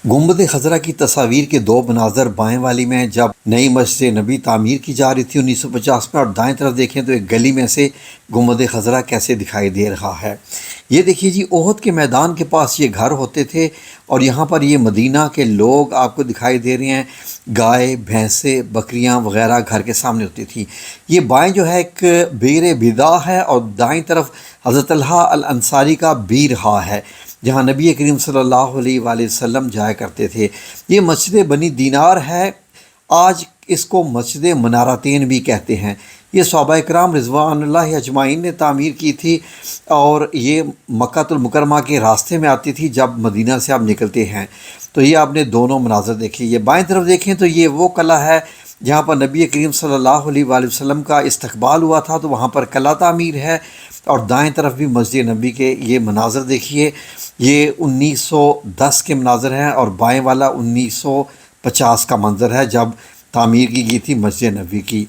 گنبد خضرا کی تصاویر کے دو مناظر بائیں والی میں جب نئی مسجد نبی تعمیر کی جا رہی تھی 1950 میں، اور دائیں طرف دیکھیں تو ایک گلی میں سے گنبد خضرا کیسے دکھائی دے رہا ہے۔ یہ دیکھیے جی، احد کے میدان کے پاس یہ گھر ہوتے تھے، اور یہاں پر یہ مدینہ کے لوگ آپ کو دکھائی دے رہے ہیں، گائے بھینسیں بکریاں وغیرہ گھر کے سامنے ہوتی تھی۔ یہ بائیں جو ہے ایک بئر بدا ہے، اور دائیں طرف حضرت طلحہ الانصاری کا بیرہا ہے جہاں نبی کریم صلی اللہ علیہ وآلہ وسلم جایا کرتے تھے۔ یہ مسجد بنی دینار ہے، آج اس کو مسجد منارتین بھی کہتے ہیں۔ یہ صحابہ کرام رضوان اللہ اجمعین نے تعمیر کی تھی، اور یہ مکہ المکرمہ کے راستے میں آتی تھی جب مدینہ سے آپ نکلتے ہیں۔ تو یہ آپ نے دونوں مناظر دیکھے۔ یہ بائیں طرف دیکھیں تو یہ وہ قلعہ ہے جہاں پر نبی کریم صلی اللہ علیہ وآلہ وسلم کا استقبال ہوا تھا، تو وہاں پر قلعہ تعمیر ہے۔ اور دائیں طرف بھی مسجد نبی کے یہ مناظر دیکھیے، یہ 1910 کے مناظر ہیں، اور بائیں والا 1950 کا منظر ہے جب تعمیر کی گئی تھی مسجد نبی کی۔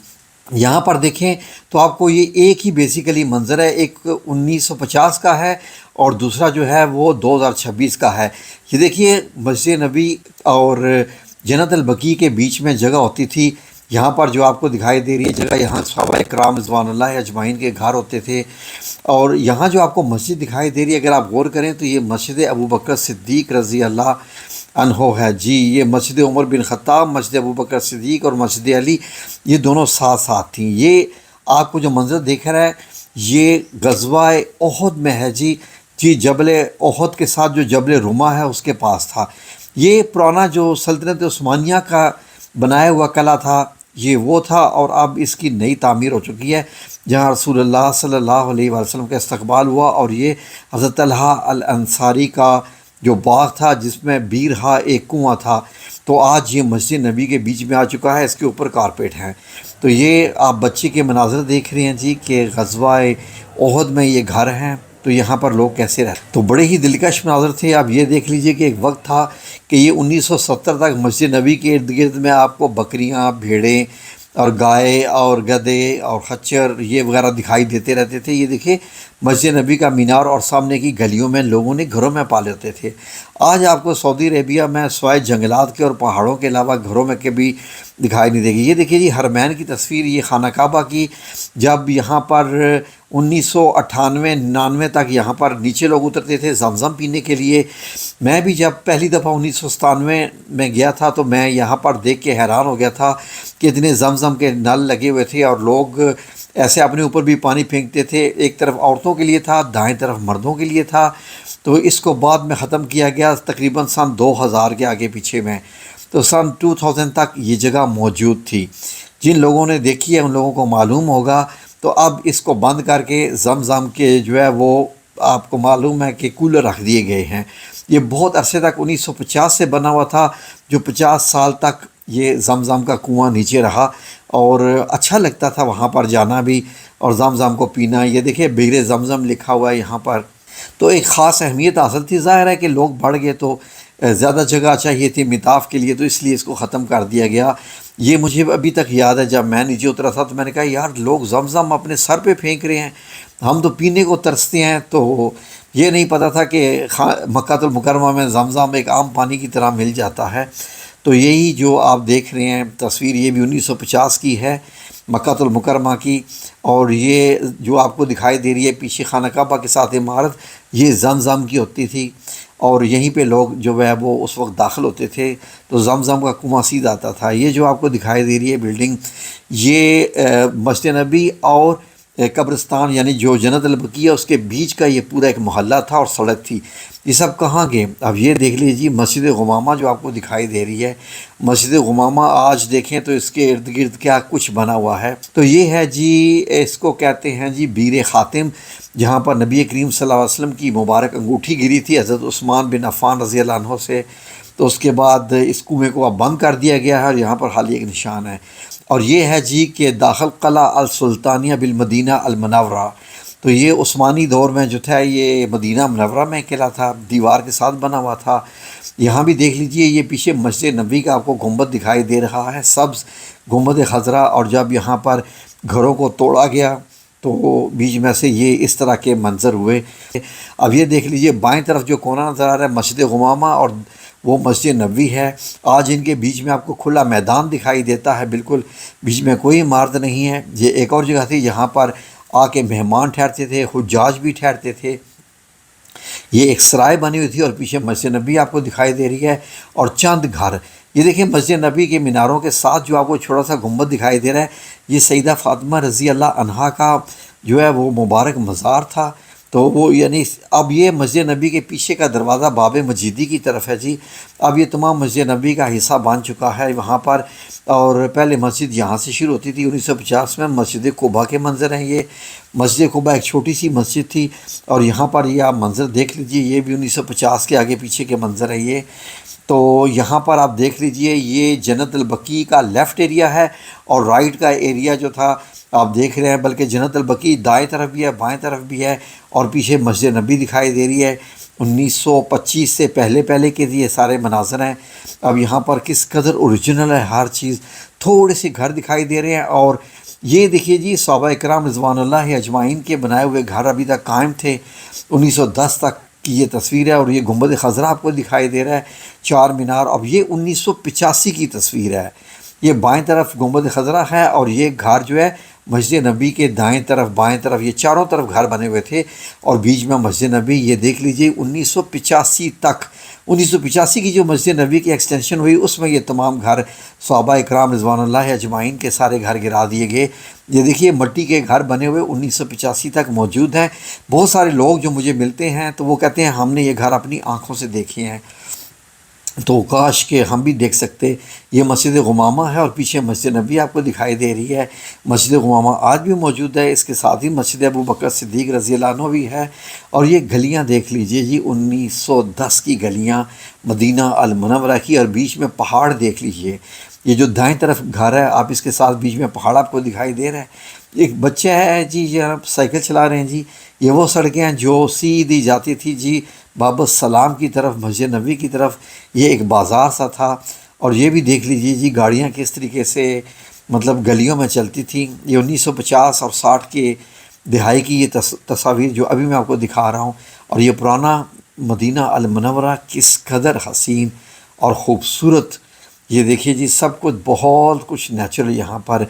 یہاں پر دیکھیں تو آپ کو یہ ایک ہی بیسیکلی منظر ہے، ایک 1950 کا ہے اور دوسرا جو ہے وہ 2026 کا ہے۔ یہ دیکھیے مسجد نبی اور جنت البقیع کے بیچ میں جگہ ہوتی تھی، یہاں پر جو آپ کو دکھائی دے رہی ہے جگہ، یہاں صحابہ کرام رضوان اللہ اجمعین کے گھر ہوتے تھے۔ اور یہاں جو آپ کو مسجد دکھائی دے رہی ہے، اگر آپ غور کریں تو یہ مسجد ابو بکر صدیق رضی اللہ عنہ ہے جی۔ یہ مسجد عمر بن خطاب، مسجد ابو بکر صدیق اور مسجد علی، یہ دونوں ساتھ ساتھ تھیں۔ یہ آپ کو جو منظر دیکھ رہا ہے یہ غزوہ احد میں ہے جی۔ جبل احد کے ساتھ جو جبل رما ہے اس کے پاس تھا۔ یہ پرانا جو سلطنت عثمانیہ کا بنایا ہوا قلعہ تھا یہ وہ تھا، اور اب اس کی نئی تعمیر ہو چکی ہے جہاں رسول اللہ صلی اللہ علیہ وسلم کا استقبال ہوا، اور یہ حضرت طلحہ الانصاری کا جو باغ تھا جس میں بیرہا ایک کنواں تھا، تو آج یہ مسجد نبی کے بیچ میں آ چکا ہے، اس کے اوپر کارپیٹ ہیں۔ تو یہ آپ بچے کے مناظر دیکھ رہے ہیں جی کہ غزوہ احد میں یہ گھر ہیں، تو یہاں پر لوگ کیسے رہتے، تو بڑے ہی دلکش مناظر تھے۔ اب یہ دیکھ لیجئے کہ ایک وقت تھا کہ یہ 1970 تک مسجد نبی کے ارد گرد میں آپ کو بکریاں، بھیڑیں اور گائے اور گدھے اور خچر یہ وغیرہ دکھائی دیتے رہتے تھے۔ یہ دیکھیں مسجد نبی کا مینار، اور سامنے کی گلیوں میں لوگوں نے گھروں میں پالے ہوتے تھے۔ آج آپ کو سعودی عربیہ میں سوائے جنگلات کے اور پہاڑوں کے علاوہ گھروں میں کبھی دکھائی نہیں دے گی۔ یہ دیکھیے جی حرمین کی تصویر، یہ خانہ کعبہ کی، جب یہاں پر 1998-99 تک یہاں پر نیچے لوگ اترتے تھے زمزم پینے کے لیے۔ میں بھی جب پہلی دفعہ 1997 میں گیا تھا تو میں یہاں پر دیکھ کے حیران ہو گیا تھا کہ اتنے زمزم کے نل لگے ہوئے تھے، اور لوگ ایسے اپنے اوپر بھی پانی پھینکتے تھے۔ ایک طرف عورتوں کے لیے تھا، دائیں طرف مردوں کے لیے تھا، تو اس کو بعد میں ختم کیا گیا تقریباً سن 2000 کے آگے پیچھے میں، تو سن 2000 تک یہ جگہ موجود تھی۔ جن لوگوں نے دیکھی ہے ان لوگوں کو معلوم ہوگا۔ تو اب اس کو بند کر کے زمزم کے جو ہے وہ آپ کو معلوم ہے کہ کولر رکھ دیے گئے ہیں۔ یہ بہت عرصے تک 1950 سے بنا ہوا تھا، جو 50 سال تک یہ زمزم کا کنواں نیچے رہا، اور اچھا لگتا تھا وہاں پر جانا بھی اور زمزم کو پینا۔ یہ دیکھیں بئر زمزم لکھا ہوا ہے یہاں پر، تو ایک خاص اہمیت حاصل تھی۔ ظاہر ہے کہ لوگ بڑھ گئے تو زیادہ جگہ چاہیے تھی میتاف کے لیے، تو اس لیے اس کو ختم کر دیا گیا۔ یہ مجھے ابھی تک یاد ہے جب میں نیچے اترا تھا تو میں نے کہا یار لوگ زمزم اپنے سر پہ پھینک رہے ہیں، ہم تو پینے کو ترستے ہیں۔ تو یہ نہیں پتہ تھا کہ مکہ المکرمہ میں زمزم ایک عام پانی کی طرح مل جاتا ہے۔ تو یہی جو آپ دیکھ رہے ہیں تصویر، یہ بھی 1950 کی ہے مکہ المکرمہ کی، اور یہ جو آپ کو دکھائی دے رہی ہے پیچھے خانہ کعبہ کے ساتھ عمارت، یہ زمزم کی ہوتی تھی، اور یہیں پہ لوگ جو ہے وہ اس وقت داخل ہوتے تھے تو زمزم کا کنواں سیدھا آتا تھا۔ یہ جو آپ کو دکھائی دے رہی ہے بلڈنگ، یہ مسجد نبی اور قبرستان یعنی جو جنت البقیع اس کے بیچ کا یہ پورا ایک محلہ تھا اور سڑک تھی۔ یہ سب کہاں گئے؟ اب یہ دیکھ لیجیے مسجد غمامہ جو آپ کو دکھائی دے رہی ہے، مسجد غمامہ آج دیکھیں تو اس کے ارد گرد کیا کچھ بنا ہوا ہے۔ تو یہ ہے جی، اس کو کہتے ہیں جی بیر خاتم، جہاں پر نبی کریم صلی اللہ علیہ وسلم کی مبارک انگوٹھی گری تھی حضرت عثمان بن عفان رضی اللہ عنہ سے۔ تو اس کے بعد اس کنویں کو اب بند کر دیا گیا ہے، اور یہاں پر خالی ایک نشان ہے۔ اور یہ ہے جی کہ داخل قلعہ السلطانیہ بالمدینہ المنورہ، تو یہ عثمانی دور میں جو تھا یہ مدینہ منورہ میں قلعہ تھا، دیوار کے ساتھ بنا ہوا تھا۔ یہاں بھی دیکھ لیجئے یہ پیچھے مسجد نبی کا آپ کو گنبد دکھائی دے رہا ہے، سبز گنبد خضرا، اور جب یہاں پر گھروں کو توڑا گیا تو بیچ میں سے یہ اس طرح کے منظر ہوئے۔ اب یہ دیکھ لیجئے بائیں طرف جو کونا نظر آ رہا ہے مسجد غمامہ، اور وہ مسجد نبوی ہے۔ آج ان کے بیچ میں آپ کو کھلا میدان دکھائی دیتا ہے، بالکل بیچ میں کوئی عمارت نہیں ہے۔ یہ ایک اور جگہ تھی جہاں پر آ کے مہمان ٹھہرتے تھے، حجاج بھی ٹھہرتے تھے۔ یہ ایک سرائے بنی ہوئی تھی اور پیچھے مسجد نبی آپ کو دکھائی دے رہی ہے اور چند گھر۔ یہ دیکھیں مسجد نبی کے میناروں کے ساتھ جو آپ کو چھوٹا سا گنبد دکھائی دے رہا ہے، یہ سیدہ فاطمہ رضی اللہ عنہا کا جو ہے وہ مبارک مزار تھا۔ تو وہ یعنی اب یہ مسجد نبی کے پیچھے کا دروازہ باب مجیدی کی طرف ہے جی۔ اب یہ تمام مسجد نبی کا حصہ بن چکا ہے وہاں پر، اور پہلے مسجد یہاں سے شروع ہوتی تھی 1950 میں۔ مسجد قباء کے منظر ہیں یہ۔ مسجد قباء ایک چھوٹی سی مسجد تھی اور یہاں پر یہ آپ منظر دیکھ لیجئے، یہ بھی 1950 کے آگے پیچھے کے منظر ہے یہ۔ تو یہاں پر آپ دیکھ لیجئے یہ جنت البقیع کا لیفٹ ایریا ہے اور رائٹ کا ایریا جو تھا آپ دیکھ رہے ہیں، بلکہ جنت البقیع دائیں طرف بھی ہے بائیں طرف بھی ہے، اور پیچھے مسجد نبی دکھائی دے رہی ہے۔ 1925 سے پہلے کے یہ سارے مناظر ہیں۔ اب یہاں پر کس قدر اوریجنل ہے ہر چیز، تھوڑے سے گھر دکھائی دے رہے ہیں۔ اور یہ دیکھیے جی صحابہ اکرام رضوان اللہ اجمعین کے بنائے ہوئے گھر ابھی تک قائم تھے، 1910 تک کی یہ تصویر ہے۔ اور یہ گنبد خضرا آپ کو دکھائی دے رہا ہے، چار مینار۔ اب یہ 1985 کی تصویر ہے۔ یہ بائیں طرف گنبد خضرا ہے اور یہ گھر جو ہے مسجد نبی کے دائیں طرف بائیں طرف یہ چاروں طرف گھر بنے ہوئے تھے، اور بیچ میں مسجد نبی۔ یہ دیکھ لیجئے 1985 تک، 1985 کی جو مسجد نبی کی ایکسٹینشن ہوئی اس میں یہ تمام گھر صحابہ اکرام رضوان اللہ اجمعین کے سارے گھر گرا دیے گئے۔ یہ دیکھیے مٹی کے گھر بنے ہوئے 1985 تک موجود ہیں۔ بہت سارے لوگ جو مجھے ملتے ہیں تو وہ کہتے ہیں ہم نے یہ گھر اپنی آنکھوں سے دیکھے ہیں، تو کاش کہ ہم بھی دیکھ سکتے۔ یہ مسجد غمامہ ہے اور پیچھے مسجد نبی آپ کو دکھائی دے رہی ہے۔ مسجد غمامہ آج بھی موجود ہے، اس کے ساتھ ہی مسجد ابوبکر صدیق رضی اللہ عنہ بھی ہے۔ اور یہ گلیاں دیکھ لیجئے جی 1910 کی گلیاں مدینہ المنورہ کی، اور بیچ میں پہاڑ دیکھ لیجئے۔ یہ جو دائیں طرف گھر ہے آپ اس کے ساتھ بیچ میں پہاڑ آپ کو دکھائی دے رہا ہے۔ ایک بچہ ہے جی یہ آپ سائیکل چلا رہے ہیں جی۔ یہ وہ سڑکیں ہیں جو سیدھی جاتی تھی جی باب السلام کی طرف، مسجد نبی کی طرف۔ یہ ایک بازار سا تھا، اور یہ بھی دیکھ لیجئے جی گاڑیاں کس طریقے سے مطلب گلیوں میں چلتی تھیں۔ یہ 1950 اور 60 کے دہائی کی یہ تصاویر جو ابھی میں آپ کو دکھا رہا ہوں۔ اور یہ پرانا مدینہ المنورہ کس قدر حسین اور خوبصورت، یہ دیکھیے جی سب کچھ بہت کچھ نیچرل یہاں پر۔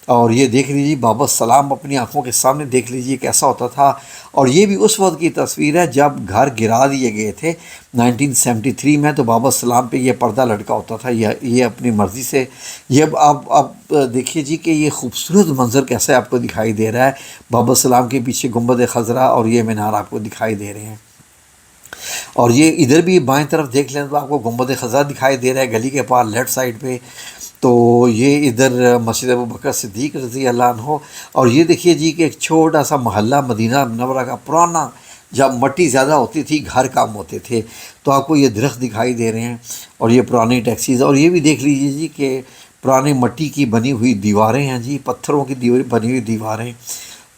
اور یہ دیکھ لیجیے باب السلام اپنی آنکھوں کے سامنے دیکھ لیجیے کیسا ہوتا تھا۔ اور یہ بھی اس وقت کی تصویر ہے جب گھر گرا دیے گئے تھے 1973 میں، تو باب السلام پہ یہ پردہ لٹکا ہوتا تھا یہ اپنی مرضی سے۔ یہ اب دیکھیے جی کہ یہ خوبصورت منظر کیسے آپ کو دکھائی دے رہا ہے۔ باب السلام کے پیچھے گنبد خضرا اور یہ مینار آپ کو دکھائی دے رہے ہیں۔ اور یہ ادھر بھی بائیں طرف دیکھ لیں تو آپ کو گنبد خضرا دکھائی دے رہا ہے گلی کے پاس لیفٹ سائڈ پہ۔ تو یہ ادھر مسجد ابوبکر صدیق رضی اللہ عنہ۔ اور یہ دیکھیے جی کہ ایک چھوٹا سا محلہ مدینہ منورہ کا پرانا، جب مٹی زیادہ ہوتی تھی گھر کم ہوتے تھے، تو آپ کو یہ درخت دکھائی دے رہے ہیں اور یہ پرانی ٹیکسیز۔ اور یہ بھی دیکھ لیجیے جی کہ پرانے مٹی کی بنی ہوئی دیواریں ہیں جی، پتھروں کی بنی ہوئی دیواریں۔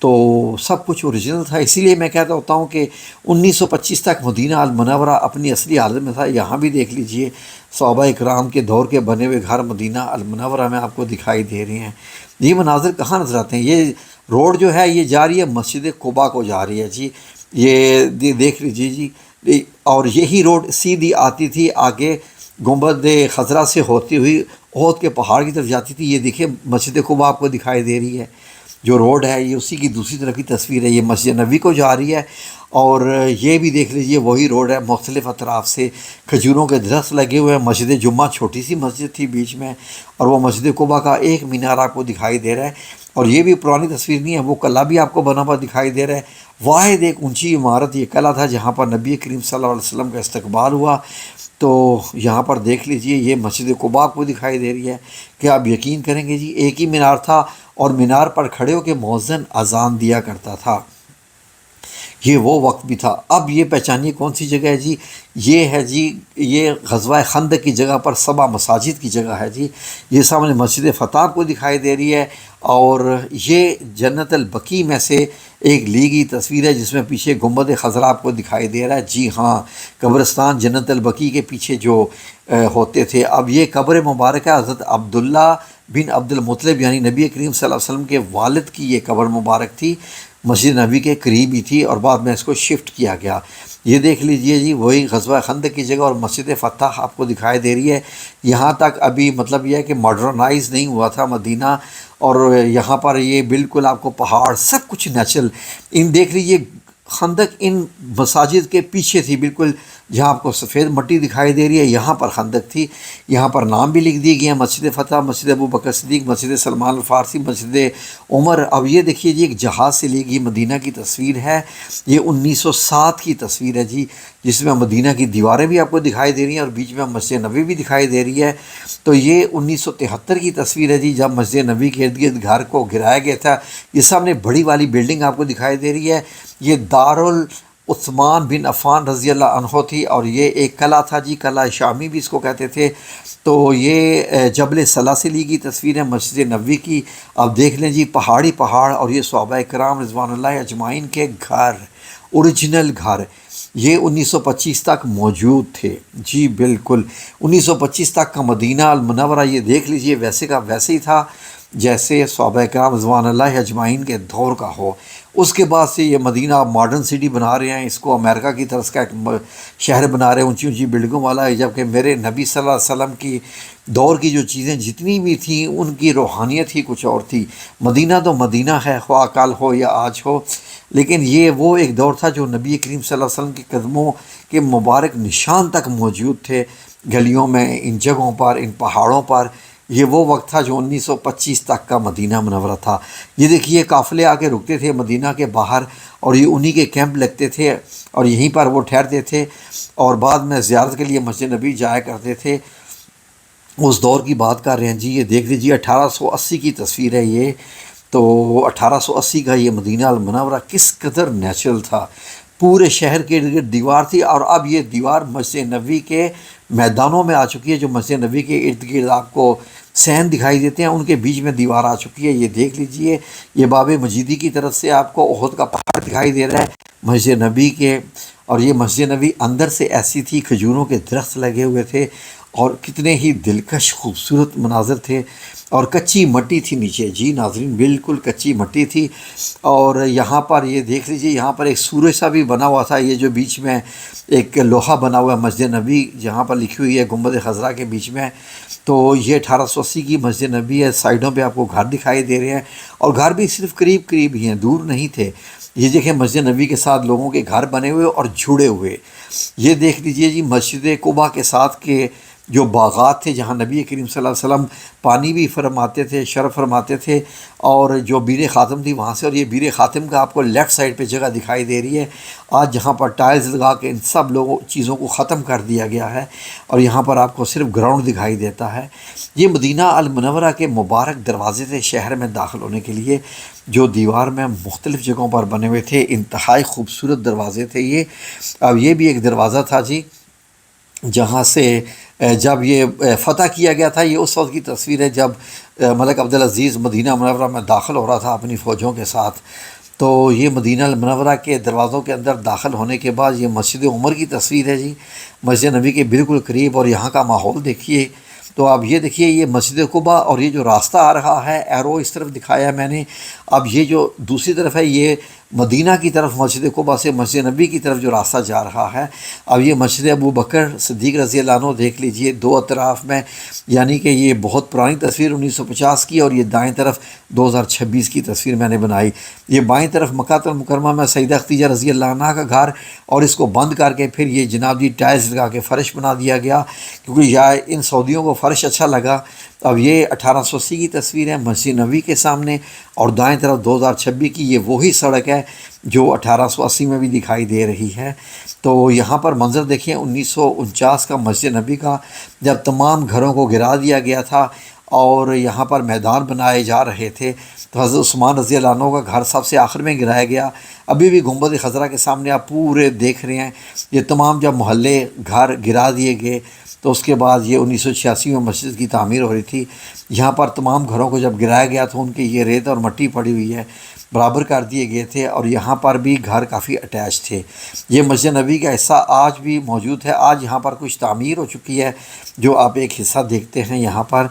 تو سب کچھ اوریجنل تھا، اسی لیے میں کہتا ہوتا ہوں کہ 1925 تک مدینہ المنورہ اپنی اصلی حالت میں تھا۔ یہاں بھی دیکھ لیجئے صحابہ اکرام کے دور کے بنے ہوئے گھر مدینہ المنورہ میں آپ کو دکھائی دے رہے ہیں۔ یہ مناظر کہاں نظر آتے ہیں؟ یہ روڈ جو ہے یہ جا رہی ہے مسجد قباء کو جا رہی ہے جی، یہ دیکھ لیجئے جی۔ اور یہی روڈ سیدھی آتی تھی آگے گنبد خضرا سے ہوتی ہوئی احد کے پہاڑ کی طرف جاتی تھی۔ یہ دیکھیے مسجد قباء آپ کو دکھائی دے رہی ہے، جو روڈ ہے یہ اسی کی دوسری طرف کی تصویر ہے، یہ مسجد نبی کو جا رہی ہے۔ اور یہ بھی دیکھ لیجئے وہی روڈ ہے، مختلف اطراف سے کھجوروں کے درخت لگے ہوئے ہیں۔ مسجد جمعہ چھوٹی سی مسجد تھی بیچ میں، اور وہ مسجد قباء کا ایک مینار آپ کو دکھائی دے رہا ہے۔ اور یہ بھی پرانی تصویر نہیں ہے، وہ قلعہ بھی آپ کو بنا ہوا دکھائی دے رہا ہے۔ واحد ایک اونچی عمارت یہ قلعہ تھا جہاں پر نبی کریم صلی اللہ علیہ وسلم کا استقبال ہوا۔ تو یہاں پر دیکھ لیجئے یہ مسجد قباء آپ کو دکھائی دے رہی ہے کہ آپ یقین کریں گے جی ایک ہی مینار تھا، اور مینار پر کھڑے ہو کے مؤذن اذان دیا کرتا تھا۔ یہ وہ وقت بھی تھا۔ اب یہ پہچانیے کون سی جگہ ہے جی؟ یہ ہے جی یہ غزوہ خندق کی جگہ پر 7 مساجد کی جگہ ہے جی۔ یہ سامنے مسجد فتح کو دکھائی دے رہی ہے، اور یہ جنت البقیع میں سے ایک لی گئی تصویر ہے جس میں پیچھے گنبد خضرا آپ کو دکھائی دے رہا ہے۔ جی ہاں، قبرستان جنت البقیع کے پیچھے جو ہوتے تھے۔ اب یہ قبر مبارک ہے حضرت عبداللہ بن عبد المطلب یعنی نبی کریم صلی اللہ علیہ وسلم کے والد کی یہ قبر مبارک تھی، مسجد نبی کے قریب ہی تھی، اور بعد میں اس کو شفٹ کیا گیا۔ یہ دیکھ لیجئے جی، وہی غزوہ خندق کی جگہ اور مسجد فتح آپ کو دکھائی دے رہی ہے۔ یہاں تک ابھی مطلب یہ ہے کہ ماڈرنائز نہیں ہوا تھا مدینہ، اور یہاں پر یہ بالکل آپ کو پہاڑ سب کچھ نیچرل، ان دیکھ لیجئے خندق ان مساجد کے پیچھے تھی بالکل، جہاں آپ کو سفید مٹی دکھائی دے رہی ہے یہاں پر خندق تھی۔ یہاں پر نام بھی لکھ دیے گئے ہیں، مسجد فتح، مسجد ابو بکر صدیق، مسجد سلمان الفارسی، مسجد عمر۔ اب یہ دیکھیے جی، ایک جہاز سے لی گئی مدینہ کی تصویر ہے، یہ 1907 کی تصویر ہے جی، جس میں مدینہ کی دیواریں بھی آپ کو دکھائی دے رہی ہیں اور بیچ میں مسجد نبوی بھی دکھائی دے رہی ہے۔ تو یہ 1973 کی تصویر ہے جی، جب مسجد نبوی کے ارد گرد گھر کو گرایا گیا تھا۔ یہ سامنے بڑی والی بلڈنگ آپ کو دکھائی دے رہی ہے، یہ عثمان بن عفان رضی اللہ عنہ تھی، اور یہ ایک قلعہ تھا جی، قلعہ شامی بھی اس کو کہتے تھے۔ تو یہ جبل صلا سے لی گئی تصویر ہے مسجد نبوی کی۔ اب دیکھ لیں جی، پہاڑی پہاڑ، اور یہ صحابہ کرام رضوان اللہ اجمعین کے گھر، اوریجنل گھر، یہ 1925 تک موجود تھے جی، بالکل 1925 تک کا مدینہ المنورہ یہ دیکھ لیجئے ویسے کا ویسے ہی تھا جیسے صحابہ کرام رضوان اللہ اجمعین کے دور کا ہو۔ اس کے بعد سے یہ مدینہ آپ ماڈرن سٹی بنا رہے ہیں، اس کو امریکہ کی طرف کا ایک شہر بنا رہے ہیں، اونچی اونچی بلڈنگوں والا ہے، جبکہ میرے نبی صلی اللہ علیہ وسلم کی دور کی جو چیزیں جتنی بھی تھیں ان کی روحانیت ہی کچھ اور تھی۔ مدینہ تو مدینہ ہے، خواہ کل ہو یا آج ہو، لیکن یہ وہ ایک دور تھا جو نبی کریم صلی اللہ علیہ وسلم کے قدموں کے مبارک نشان تک موجود تھے، گلیوں میں، ان جگہوں پر، ان پہاڑوں پر۔ یہ وہ وقت تھا جو 1925 تک کا مدینہ منورہ تھا۔ یہ دیکھیے قافلے آ کے رکتے تھے مدینہ کے باہر، اور یہ انہی کے کیمپ لگتے تھے اور یہیں پر وہ ٹھہرتے تھے، اور بعد میں زیارت کے لیے مسجد نبی جایا کرتے تھے۔ اس دور کی بات کر رہے ہیں جی، یہ دیکھ لیجیے 1880 کی تصویر ہے یہ۔ تو 1880 کا یہ مدینہ المنورہ کس قدر نیچرل تھا، پورے شہر کے ارد گرد دیوار تھی، اور اب یہ دیوار مسجد نبوی کے میدانوں میں آ چکی ہے۔ جو مسجد نبوی کے ارد گرد آپ کو صحن دکھائی دیتے ہیں ان کے بیچ میں دیوار آ چکی ہے۔ یہ دیکھ لیجئے، یہ باب مجیدی کی طرف سے آپ کو احد کا پہاڑ دکھائی دے رہا ہے مسجد نبوی کے، اور یہ مسجد نبوی اندر سے ایسی تھی، کھجوروں کے درخت لگے ہوئے تھے، اور کتنے ہی دلکش خوبصورت مناظر تھے، اور کچی مٹی تھی نیچے جی ناظرین، بالکل کچی مٹی تھی۔ اور یہاں پر یہ دیکھ لیجئے، یہاں پر ایک سورج سا بھی بنا ہوا تھا، یہ جو بیچ میں ایک لوہا بنا ہوا ہے مسجد نبوی جہاں پر لکھی ہوئی ہے گنبد خضرا کے بیچ میں۔ تو یہ 1880 کی مسجد نبوی ہے، سائڈوں پہ آپ کو گھر دکھائی دے رہے ہیں، اور گھر بھی صرف قریب قریب ہی ہیں، دور نہیں تھے۔ یہ دیکھیں مسجد نبوی کے ساتھ لوگوں کے گھر بنے ہوئے اور جڑے ہوئے۔ یہ دیکھ لیجئے جی، مسجد قباء کے ساتھ کے جو باغات تھے جہاں نبی کریم صلی اللہ علیہ وسلم پانی بھی فرماتے تھے، شرب فرماتے تھے، اور جو بیر خاتم تھی وہاں سے، اور یہ بیر خاتم کا آپ کو لیفٹ سائڈ پہ جگہ دکھائی دے رہی ہے آج، جہاں پر ٹائلز لگا کے ان سب لوگوں چیزوں کو ختم کر دیا گیا ہے، اور یہاں پر آپ کو صرف گراؤنڈ دکھائی دیتا ہے۔ یہ مدینہ المنورہ کے مبارک دروازے تھے شہر میں داخل ہونے کے لیے، جو دیوار میں مختلف جگہوں پر بنے ہوئے تھے، انتہائی خوبصورت دروازے تھے یہ۔ اب یہ بھی ایک دروازہ تھا جی، جہاں سے جب یہ فتح کیا گیا تھا، یہ اس وقت کی تصویر ہے جب ملک عبدالعزیز مدینہ منورہ میں داخل ہو رہا تھا اپنی فوجوں کے ساتھ۔ تو یہ مدینہ المنورہ کے دروازوں کے اندر داخل ہونے کے بعد یہ مسجد عمر کی تصویر ہے جی، مسجد نبی کے بالکل قریب، اور یہاں کا ماحول دیکھیے۔ تو اب یہ دیکھیے، یہ مسجد قباء، اور یہ جو راستہ آ رہا ہے ایرو اس طرف دکھایا ہے میں نے، اب یہ جو دوسری طرف ہے یہ مدینہ کی طرف، مسجد قباء سے مسجد نبی کی طرف جو راستہ جا رہا ہے۔ اب یہ مسجد ابو بکر صدیق رضی اللہ عنہ دیکھ لیجئے دو اطراف میں، یعنی کہ یہ بہت پرانی تصویر 1950 کی، اور یہ دائیں طرف 2026 کی تصویر میں نے بنائی۔ یہ بائیں طرف مکہ المکرمہ میں سیدہ خدیجہ رضی اللہ عنہا کا گھر، اور اس کو بند کر کے پھر یہ جناب جی ٹائلز لگا کے فرش بنا دیا گیا، کیونکہ یا ان سعودیوں کو فرش اچھا لگا۔ اب یہ 1880 کی تصویر ہے مسجد نبوی کے سامنے، اور دائیں طرف 2026 کی یہ وہی سڑک ہے جو 1880 میں بھی دکھائی دے رہی ہے۔ تو یہاں پر منظر دیکھیں 1949 کا مسجد نبوی کا، جب تمام گھروں کو گرا دیا گیا تھا اور یہاں پر میدان بنائے جا رہے تھے، تو حضرت عثمان رضی اللہ عنہ کا گھر سب سے آخر میں گرایا گیا۔ ابھی بھی گنبد خضرا کے سامنے آپ پورے دیکھ رہے ہیں، یہ تمام جب محلے گھر گرا دیے گئے تو اس کے بعد یہ 1986 میں مسجد کی تعمیر ہو رہی تھی، یہاں پر تمام گھروں کو جب گرایا گیا تو ان کی یہ ریت اور مٹی پڑی ہوئی ہے، برابر کر دیے گئے تھے، اور یہاں پر بھی گھر کافی اٹیچ تھے۔ یہ مسجد نبوی کا حصہ آج بھی موجود ہے، آج یہاں پر کچھ تعمیر ہو چکی ہے، جو آپ ایک حصہ دیکھتے ہیں یہاں پر۔